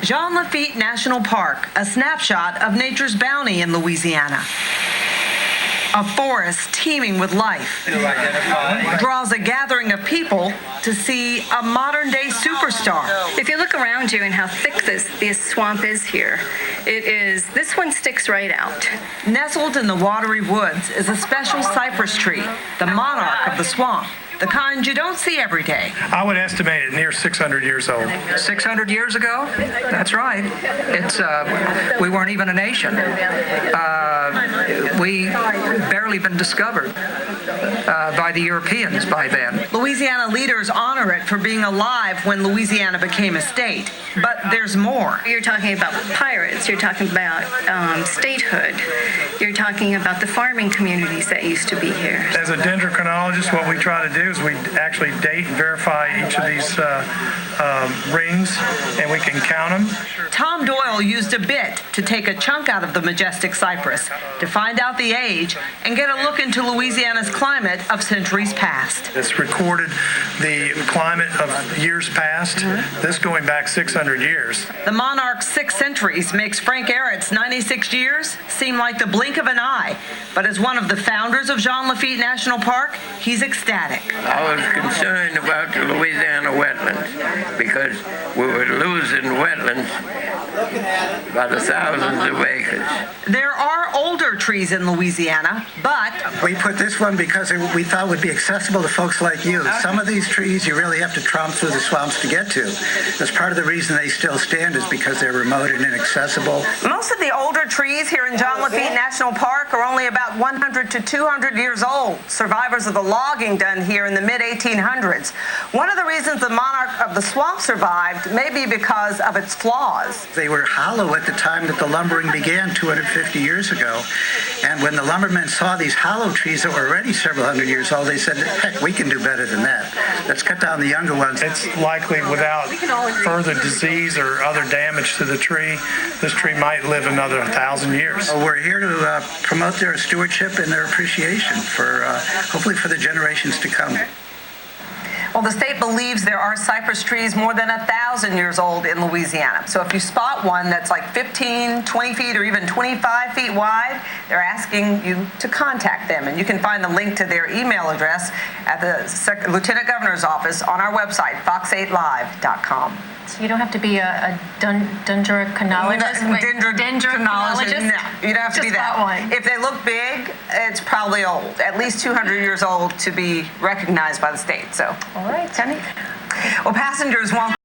Jean Lafitte National Park, a snapshot of nature's bounty in Louisiana. A forest teeming with life draws a gathering of people to see a modern-day superstar. If you look around you and how thick this swamp is here, this one sticks right out. Nestled in the watery woods is a special cypress tree, the monarch of the swamp, the kind you don't see every day. I would estimate it near 600 years old. 600 years ago? That's right. We weren't even a nation. We barely been discovered by the Europeans by then. Louisiana leaders honor it for being alive when Louisiana became a state. But there's more. You're talking about pirates. You're talking about statehood. You're talking about the farming communities that used to be here. As a dendrochronologist, what we try to do is we actually date and verify each of these rings, and we can count them. Tom Doyle used a bit to take a chunk out of the majestic cypress to find out the age and get a look into Louisiana's climate of centuries past. It's recorded the climate of years past, this going back 600 years. The monarch's 6 centuries makes Frank Ehret's 96 years seem like the blink of an eye. But as one of the founders of Jean Lafitte National Park, he's ecstatic. I was concerned about the Louisiana wetlands because we were losing wetlands by the thousands of acres. There are older trees in Louisiana, but we put this one because we thought it would be accessible to folks like you. Some of these trees you really have to tromp through the swamps to get to. That's part of the reason they still stand, is because they're remote and inaccessible. Most of the older trees here in Jean Lafitte National Park are only about 100 to 200 years old, survivors of the logging done here in the mid-1800s. One of the reasons the monarch of the swamp survived may be because of its flaws. They were hollow at the time that the lumbering began 250 years ago. And when the lumbermen saw these hollow trees that were already several hundred years old, they said, heck, we can do better than that. Let's cut down the younger ones. It's likely without further disease or other damage to the tree, this tree might live another 1,000 years. We're here to promote their stewardship and their appreciation for hopefully for the generations to come. Well, the state believes there are cypress trees more than 1,000 years old in Louisiana. So if you spot one that's like 15, 20 feet, or even 25 feet wide, they're asking you to contact them. And you can find the link to their email address at the Lieutenant Governor's office on our website, fox8live.com. So you don't have to be a dendrochronologist? Dendrochronologist? No, you don't have to be that. One. If they look big, it's probably old. At least 200 years old to be recognized by the state. So, all right, Tenny. Well, passengers won't